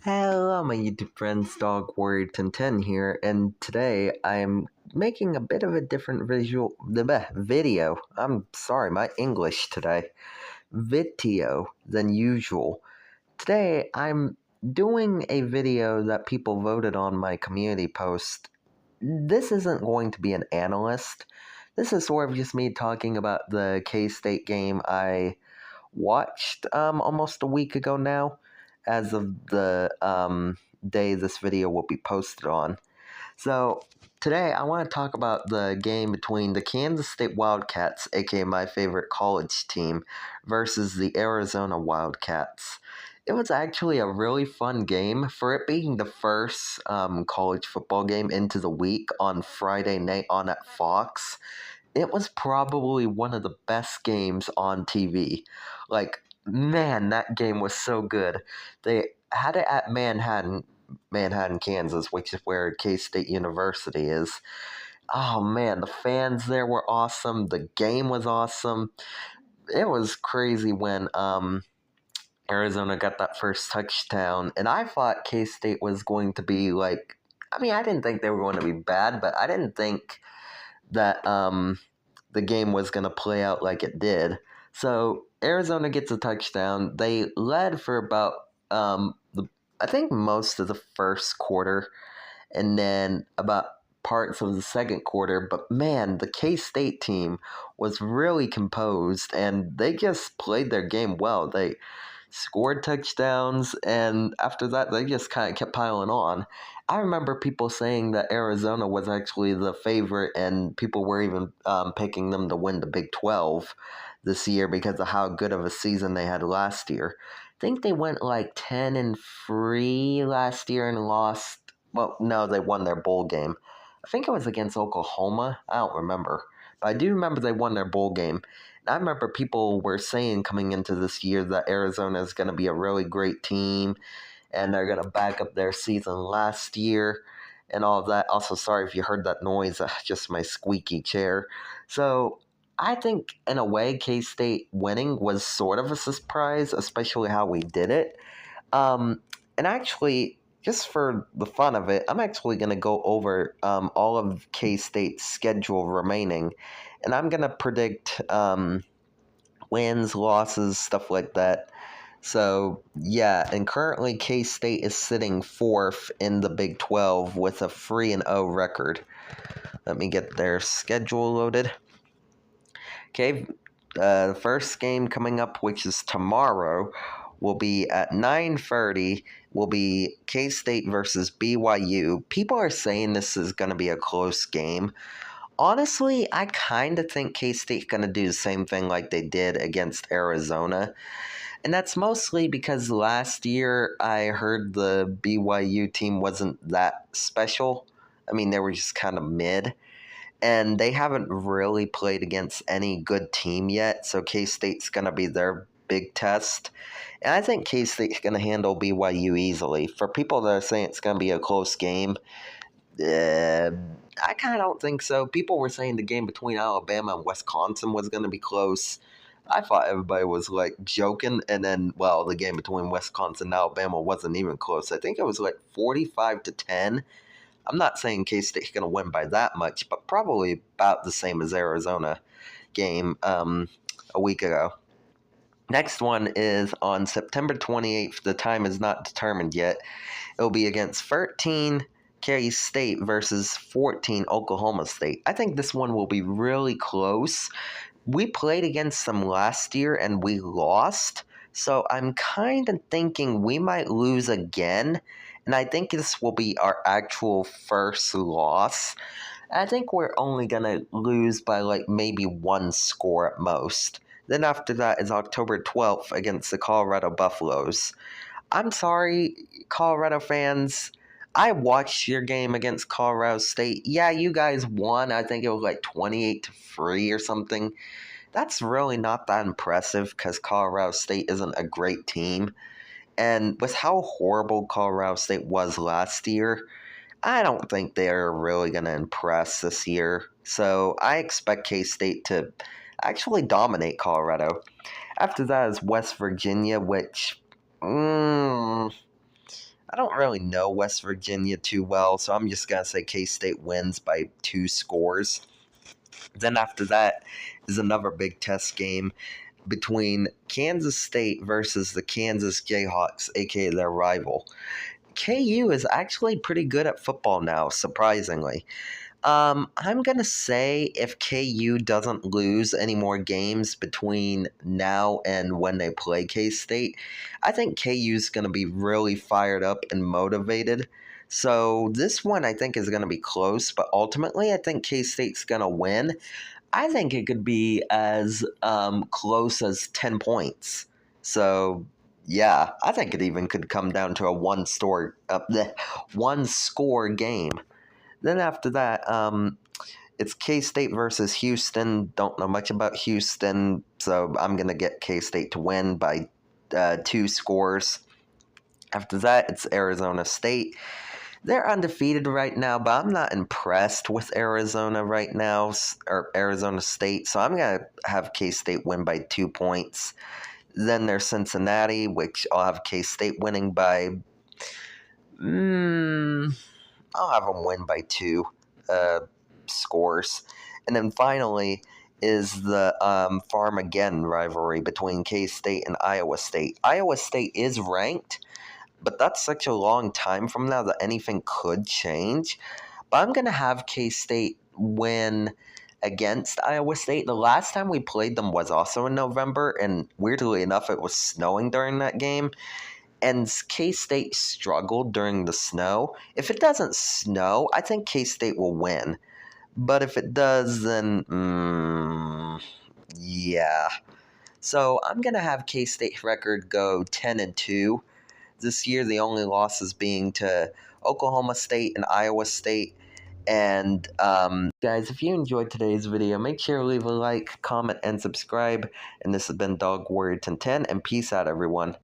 Hello, my YouTube friends, Dog Warrior 1010 here, and today I'm making a bit of a different video. I'm sorry, my English today. Video than usual. Today I'm doing a video that people voted on my community post. This isn't going to be an analyst. This is sort of just me talking about the K-State game I watched almost a week ago now, as of the day this video will be posted on. So today I want to talk about the game between the Kansas State Wildcats, aka my favorite college team, versus the Arizona Wildcats. It was actually a really fun game for it being the first college football game into the week on Friday night on at Fox. It was probably one of the best games on TV. Like, man, that game was so good. They had it at Manhattan, Kansas, which is where K State University is. Oh man, the fans there were awesome. The game was awesome. It was crazy when Arizona got that first touchdown, and I thought K State was going to be like. I mean, I didn't think they were going to be bad, but I didn't think that the game was going to play out like it did. So Arizona gets a touchdown. They led for about I think most of the first quarter, and then about parts of the second quarter. But man, the K State team was really composed, and they just played their game well. They scored touchdowns, and after that, they just kind of kept piling on. I remember people saying that Arizona was actually the favorite, and people were even picking them to win the Big 12 this year because of how good of a season they had last year. I think they went like 10-3 last year and lost. Well, no, they won their bowl game. I think it was against Oklahoma. I don't remember. But I do remember they won their bowl game. I remember people were saying coming into this year that Arizona is going to be a really great team and they're going to back up their season last year and all of that. Also, sorry if you heard that noise, just my squeaky chair. So I think, in a way, K State winning was sort of a surprise, especially how we did it. And actually, just for the fun of it, I'm actually going to go over all of K State's schedule remaining, and I'm going to predict wins, losses, stuff like that. So, yeah, and currently K State is sitting fourth in the Big 12 with a 3-0 record. Let me get their schedule loaded. Okay, the first game coming up, which is tomorrow, will be at 9:30. Will be K-State versus BYU. People are saying this is going to be a close game. Honestly, I kind of think K-State's going to do the same thing like they did against Arizona. And that's mostly because last year I heard the BYU team wasn't that special. I mean, they were just kind of mid, and they haven't really played against any good team yet, so K-State's going to be their big test. And I think K-State's going to handle BYU easily. For people that are saying it's going to be a close game, I kind of don't think so. People were saying the game between Alabama and Wisconsin was going to be close. I thought everybody was like joking, and then, well, the game between Wisconsin and Alabama wasn't even close. I think it was like 45-10. I'm not saying K-State's going to win by that much, but probably about the same as Arizona game a week ago. Next one is on September 28th. The time is not determined yet. It'll be against 13 K-State versus 14 Oklahoma State. I think this one will be really close. We played against them last year and we lost, so I'm kind of thinking we might lose again, and I think this will be our actual first loss. I think we're only going to lose by like maybe one score at most. Then after that is October 12th against the Colorado Buffaloes. I'm sorry, Colorado fans. I watched your game against Colorado State. Yeah, you guys won. I think it was like 28-3 or something. That's really not that impressive because Colorado State isn't a great team. And with how horrible Colorado State was last year, I don't think they're really going to impress this year. So I expect K-State to actually dominate Colorado. After that is West Virginia, which I really know West Virginia too well, so I'm just going to say K-State wins by 2 scores. Then after that is another big test game between Kansas State versus the Kansas Jayhawks, aka their rival. KU is actually pretty good at football now, surprisingly. I'm gonna say if KU doesn't lose any more games between now and when they play K State, I think KU's gonna be really fired up and motivated. So this one I think is gonna be close, but ultimately I think K State's gonna win. I think it could be as close as 10 points. So yeah, I think it even could come down to a one score game. Then after that, it's K State versus Houston. Don't know much about Houston, so I'm gonna get K State to win by 2 scores. After that, it's Arizona State. They're undefeated right now, but I'm not impressed with Arizona right now, or Arizona State, so I'm going to have K-State win by 2 points. Then there's Cincinnati, which I'll have K-State winning by... I'll have them win by 2 scores. And then finally is the Farmageddon rivalry between K-State and Iowa State. Iowa State is ranked, but that's such a long time from now that anything could change. But I'm going to have K-State win against Iowa State. The last time we played them was also in November, and weirdly enough, it was snowing during that game. And K-State struggled during the snow. If it doesn't snow, I think K-State will win. But if it does, then, yeah. So I'm going to have K-State record go 10-2. This year, the only losses being to Oklahoma State and Iowa State. And guys, if you enjoyed today's video, make sure to leave a like, comment, and subscribe. And this has been Dog Warrior 1010, and peace out, everyone.